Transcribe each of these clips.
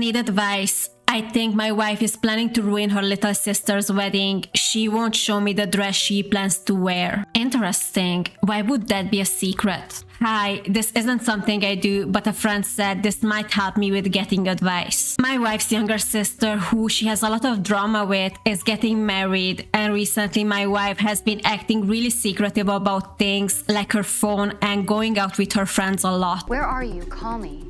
Need advice. I think my wife is planning to ruin her little sister's wedding. She won't show me the dress she plans to wear. Interesting. Why would that be a secret? Hi, this isn't something I do, but a friend said this might help me with getting advice. My wife's younger sister, who she has a lot of drama with, is getting married, and recently my wife has been acting really secretive about things like her phone and going out with her friends a lot. Where are you? Call me.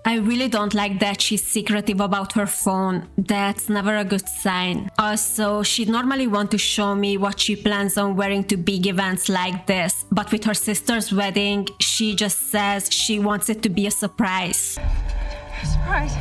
I really don't like that she's secretive about her phone. That's never a good sign. Also, she'd normally want to show me what she plans on wearing to big events like this, but with her sister's wedding, she just says she wants it to be a surprise. Surprise.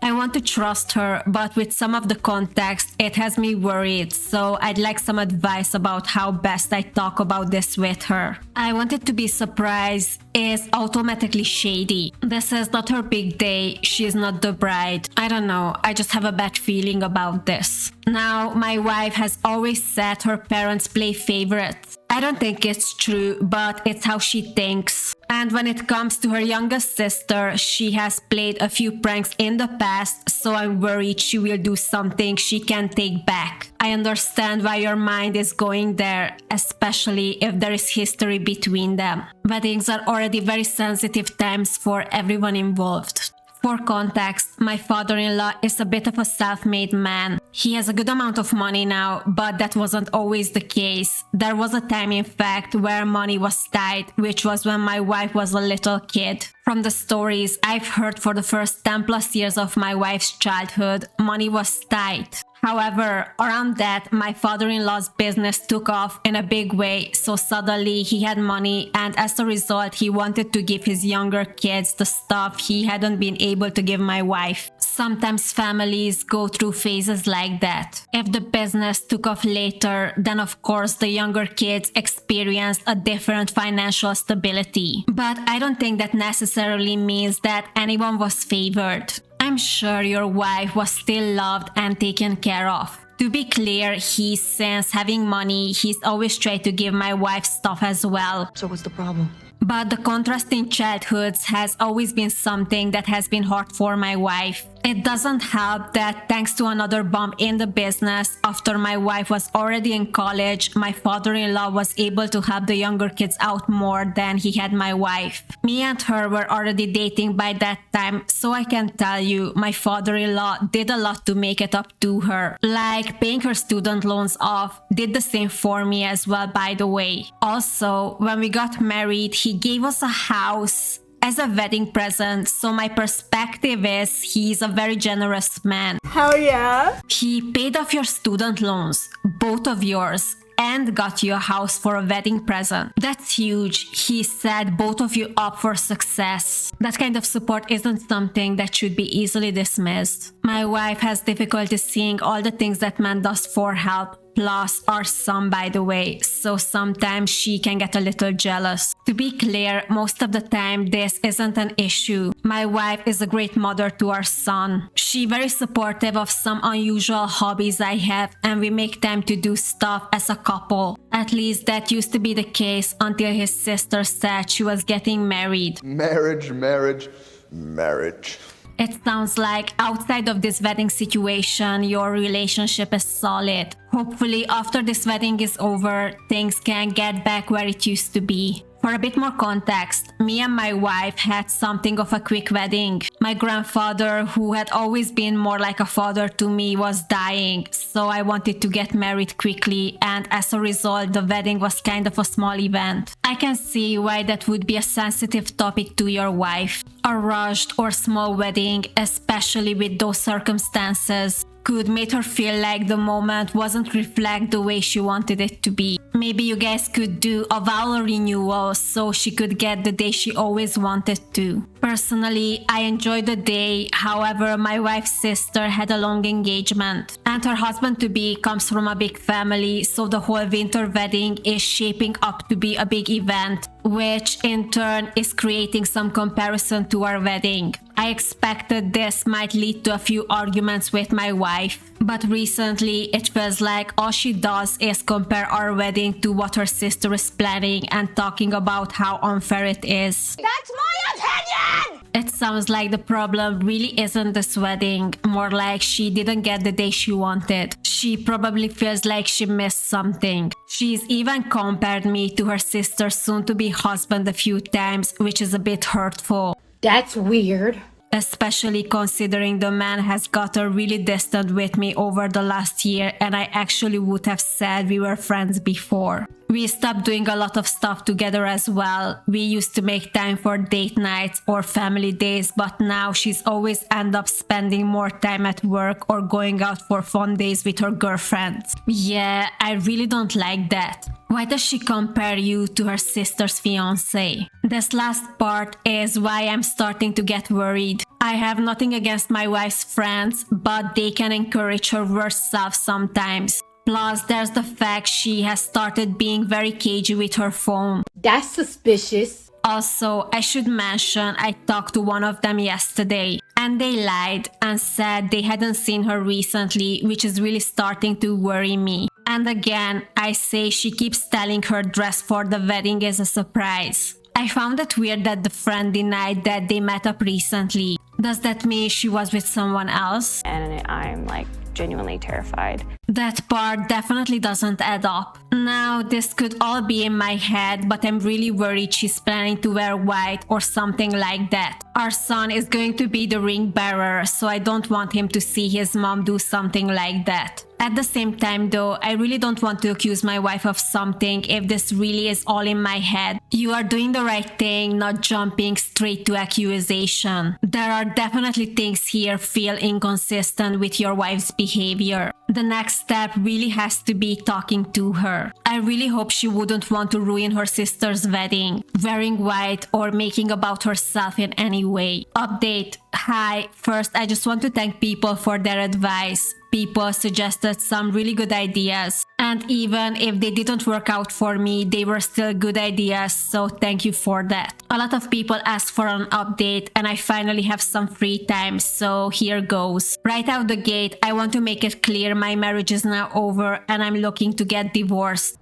I want to trust her, but with some of the context, it has me worried, so I'd like some advice about how best I talk about this with her. I want it to be surprise is automatically shady. This is not her big day, she's not the bride. I don't know, I just have a bad feeling about this. Now, my wife has always said her parents play favorites. I don't think it's true, but it's how she thinks. And when it comes to her youngest sister, she has played a few pranks in the past, so I'm worried she will do something she can't take back. I understand why your mind is going there, especially if there is history between them. Weddings are already very sensitive times for everyone involved. For context, my father-in-law is a bit of a self-made man. He has a good amount of money now, but that wasn't always the case. There was a time, in fact, where money was tight, which was when my wife was a little kid. From the stories I've heard for the first 10 plus years of my wife's childhood, money was tight. However, around that, my father-in-law's business took off in a big way, so suddenly he had money, and as a result, he wanted to give his younger kids the stuff he hadn't been able to give my wife. Sometimes families go through phases like that. If the business took off later, then of course the younger kids experienced a different financial stability. But I don't think that necessarily means that anyone was favored. I'm sure your wife was still loved and taken care of. To be clear, since having money, he's always tried to give my wife stuff as well. So what's the problem? But the contrast in childhoods has always been something that has been hard for my wife. It doesn't help that thanks to another bump in the business, after my wife was already in college, my father-in-law was able to help the younger kids out more than he had my wife. Me and her were already dating by that time, so I can tell you, my father-in-law did a lot to make it up to her. Like paying her student loans off, did the same for me as well, by the way. Also, when we got married, he gave us a house as a wedding present, so my perspective is he's a very generous man. Hell yeah! He paid off your student loans, both of yours, and got you a house for a wedding present. That's huge. He set both of you up for success. That kind of support isn't something that should be easily dismissed. My wife has difficulty seeing all the things that man does for help, plus our son, by the way, so sometimes she can get a little jealous. To be clear, most of the time this isn't an issue. My wife is a great mother to our son. She's very supportive of some unusual hobbies I have, and we make time to do stuff as a couple. At least that used to be the case until his sister said she was getting married. Marriage, marriage, marriage. It sounds like outside of this wedding situation, your relationship is solid. Hopefully, after this wedding is over, things can get back where it used to be. For a bit more context, me and my wife had something of a quick wedding. My grandfather, who had always been more like a father to me, was dying, so I wanted to get married quickly, and as a result, the wedding was kind of a small event. I can see why that would be a sensitive topic to your wife. A rushed or small wedding, especially with those circumstances, could make her feel like the moment wasn't reflect the way she wanted it to be. Maybe you guys could do a vow renewal so she could get the day she always wanted to. Personally, I enjoyed the day, however, my wife's sister had a long engagement, and her husband-to-be comes from a big family, so the whole winter wedding is shaping up to be a big event, which in turn is creating some comparison to our wedding. I expected this might lead to a few arguments with my wife, but recently it feels like all she does is compare our wedding to what her sister is planning and talking about how unfair it is. That's my opinion! It sounds like the problem really isn't this wedding, more like she didn't get the day she wanted. She probably feels like she missed something. She's even compared me to her sister's soon-to-be husband a few times, which is a bit hurtful. That's weird. Especially considering the man has gotten really distant with me over the last year, and I actually would have said we were friends before. We stopped doing a lot of stuff together as well. We used to make time for date nights or family days, but now she's always end up spending more time at work or going out for fun days with her girlfriends. Yeah, I really don't like that. Why does she compare you to her sister's fiancé? This last part is why I'm starting to get worried. I have nothing against my wife's friends, but they can encourage her worst self sometimes. Plus, there's the fact she has started being very cagey with her phone. That's suspicious. Also, I should mention I talked to one of them yesterday, and they lied and said they hadn't seen her recently, which is really starting to worry me. And again, I say she keeps telling her dress for the wedding is a surprise. I found it weird that the friend denied that they met up recently. Does that mean she was with someone else? And I'm genuinely terrified. That part definitely doesn't add up. Now, this could all be in my head, but I'm really worried she's planning to wear white or something like that. Our son is going to be the ring bearer, so I don't want him to see his mom do something like that. At the same time though, I really don't want to accuse my wife of something if this really is all in my head. You are doing the right thing, not jumping straight to accusation. There are definitely things here feel inconsistent with your wife's behavior. The next step really has to be talking to her. I really hope she wouldn't want to ruin her sister's wedding, wearing white or making about herself in any way. Update. Hi, first I just want to thank people for their advice. People suggested some really good ideas, and even if they didn't work out for me, they were still good ideas, so thank you for that. A lot of people asked for an update, and I finally have some free time, so here goes. Right out the gate, I want to make it clear my marriage is now over and I'm looking to get divorced.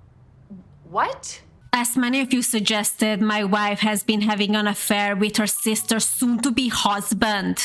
What? As many of you suggested, my wife has been having an affair with her sister's soon-to-be husband.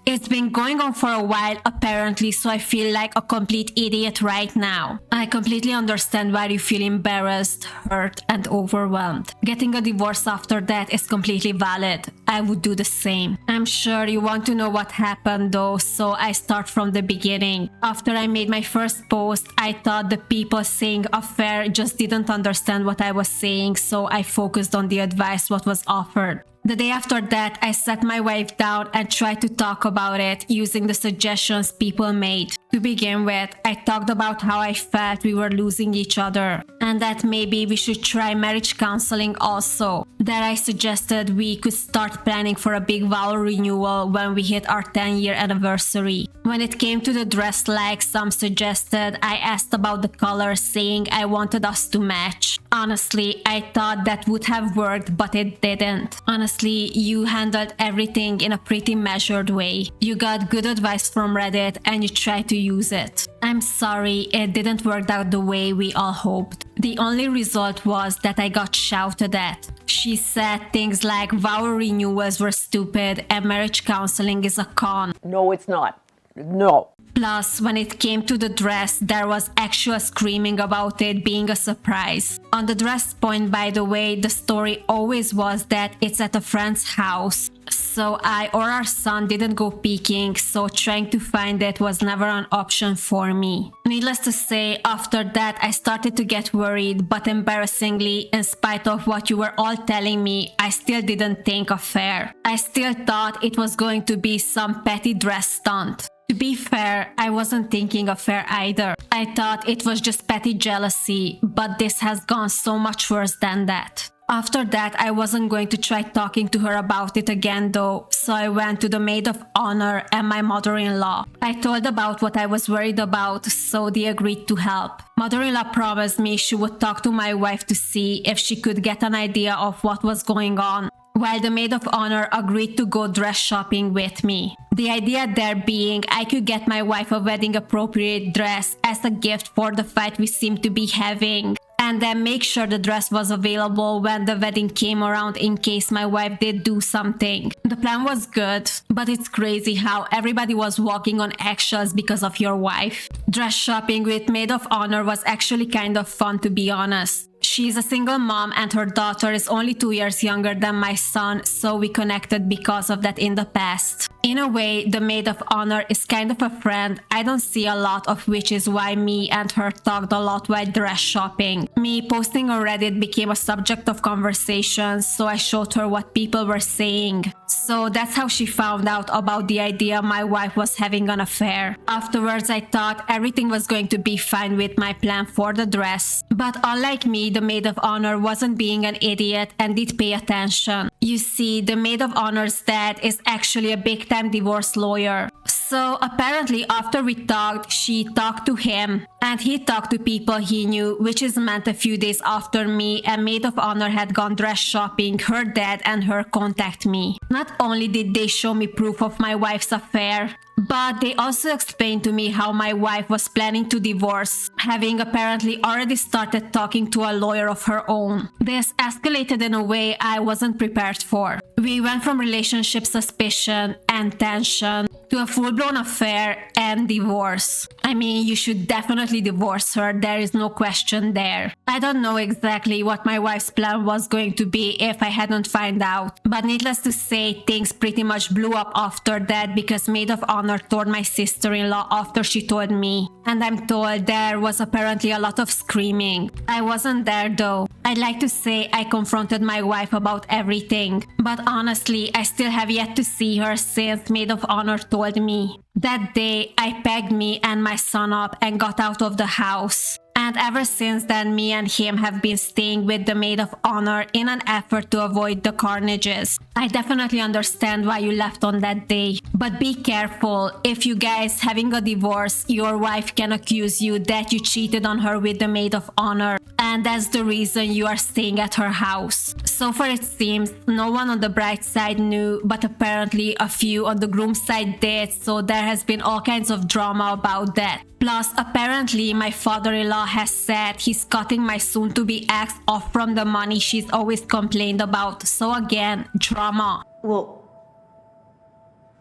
It's been going on for a while apparently, so I feel like a complete idiot right now. I completely understand why you feel embarrassed, hurt, and overwhelmed. Getting a divorce after that is completely valid. I would do the same. I'm sure you want to know what happened though, so I start from the beginning. After I made my first post, I thought the people saying affair just didn't understand what I was saying, so I focused on the advice what was offered. The day after that, I sat my wife down and tried to talk about it using the suggestions people made. To begin with, I talked about how I felt we were losing each other and that maybe we should try marriage counseling also. That I suggested we could start planning for a big vow renewal when we hit our 10-year anniversary. When it came to the dress like some suggested, I asked about the color, saying I wanted us to match. Honestly, I thought that would have worked, but it didn't. Honestly, you handled everything in a pretty measured way. You got good advice from Reddit and you tried to use it. I'm sorry, it didn't work out the way we all hoped. The only result was that I got shouted at. She said things like vow renewals were stupid and marriage counseling is a con. No, it's not. No. Plus, when it came to the dress, there was actual screaming about it being a surprise. On the dress point, by the way, the story always was that it's at a friend's house. So I or our son didn't go peeking, so trying to find it was never an option for me. Needless to say, after that I started to get worried, but embarrassingly, in spite of what you were all telling me, I still didn't think affair. I still thought it was going to be some petty dress stunt. To be fair, I wasn't thinking affair either. I thought it was just petty jealousy, but this has gone so much worse than that. After that, I wasn't going to try talking to her about it again though, so I went to the maid of honor and my mother-in-law. I told about what I was worried about, so they agreed to help. Mother-in-law promised me she would talk to my wife to see if she could get an idea of what was going on, while the maid of honor agreed to go dress shopping with me. The idea there being I could get my wife a wedding appropriate dress as a gift for the fight we seem to be having. and then make sure the dress was available when the wedding came around in case my wife did do something. The plan was good, but it's crazy how everybody was walking on eggshells because of your wife. Dress shopping with maid of honor was actually kind of fun, to be honest. She's a single mom and her daughter is only 2 years younger than my son, so we connected because of that in the past. In a way, the maid of honor is kind of a friend I don't see a lot of, which is why me and her talked a lot while dress shopping. Me posting on Reddit became a subject of conversation, so I showed her what people were saying. So that's how she found out about the idea my wife was having an affair. Afterwards, I thought everything was going to be fine with my plan for the dress. But unlike me, the maid of honor wasn't being an idiot and did pay attention. You see, the maid of honor's dad is actually a big-time divorce lawyer. So apparently after we talked, she talked to him and he talked to people he knew, which is meant a few days after me and maid of honor had gone dress shopping, her dad and her contact me. Not only did they show me proof of my wife's affair, but they also explained to me how my wife was planning to divorce, having apparently already started talking to a lawyer of her own. This escalated in a way I wasn't prepared for. We went from relationship suspicion and tension to a full-blown affair and divorce. I mean, you should definitely divorce her, there is no question there. I don't know exactly what my wife's plan was going to be if I hadn't found out, but needless to say, things pretty much blew up after that because maid of honor told my sister-in-law after she told me, and I'm told there was apparently a lot of screaming. I wasn't there though. I'd like to say I confronted my wife about everything, but honestly, I still have yet to see her since maid of honor told me. That day, I packed me and my son up and got out of the house. And ever since then, me and him have been staying with the maid of honor in an effort to avoid the carnages. I definitely understand why you left on that day, but be careful. If you guys having a divorce, your wife can accuse you that you cheated on her with the maid of honor, and that's the reason you are staying at her house. So far it seems no one on the bride side knew, but apparently a few on the groom side did, so there has been all kinds of drama about that. Plus, apparently my father-in-law has said he's cutting my soon-to-be ex off from the money she's always complained about. So again, drama. Well,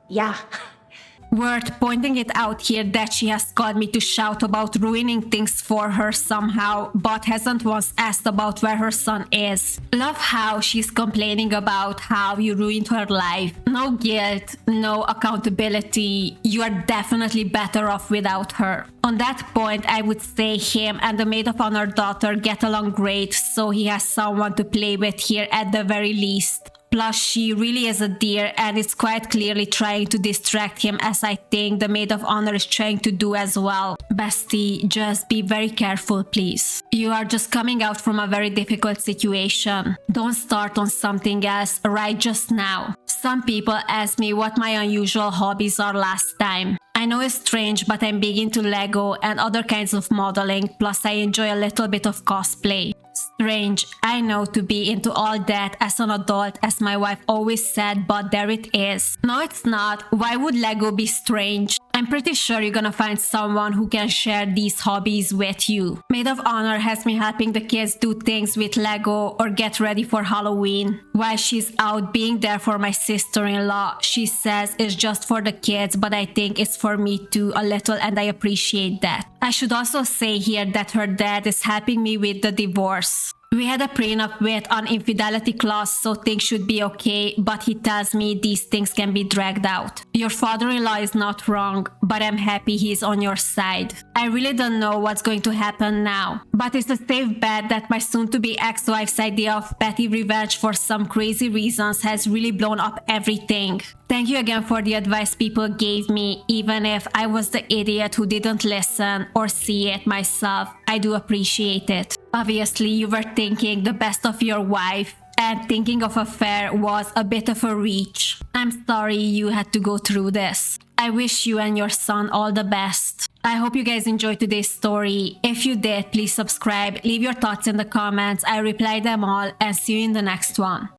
yeah. Worth pointing it out here that she has called me to shout about ruining things for her somehow, but hasn't once asked about where her son is. Love how she's complaining about how you ruined her life. No guilt, no accountability. You are definitely better off without her. On that point, I would say him and the maid of honor daughter get along great, so he has someone to play with here at the very least. Plus, she really is a dear and is quite clearly trying to distract him, as I think the maid of honor is trying to do as well. Bestie, just be very careful, please. You are just coming out from a very difficult situation. Don't start on something else right just now. Some people asked me what my unusual hobbies are last time. I know it's strange, but I'm big into Lego and other kinds of modeling, plus I enjoy a little bit of cosplay. Strange, I know, to be into all that as an adult, as my wife always said, but there it is. No, it's not. Why would Lego be strange? I'm pretty sure you're gonna find someone who can share these hobbies with you. Maid of honor has me helping the kids do things with Lego or get ready for Halloween. While she's out being there for my sister-in-law, she says it's just for the kids, but I think it's for me too a little, and I appreciate that. I should also say here that her dad is helping me with the divorce. We had a prenup with an infidelity clause, so things should be okay, but he tells me these things can be dragged out. Your father-in-law is not wrong, but I'm happy he's on your side. I really don't know what's going to happen now, but it's a safe bet that my soon-to-be ex-wife's idea of petty revenge for some crazy reasons has really blown up everything. Thank you again for the advice people gave me, even if I was the idiot who didn't listen or see it myself. I do appreciate it. Obviously, you were thinking the best of your wife, and thinking of affair was a bit of a reach. I'm sorry you had to go through this. I wish you and your son all the best. I hope you guys enjoyed today's story. If you did, please subscribe, leave your thoughts in the comments. I reply them all, and see you in the next one.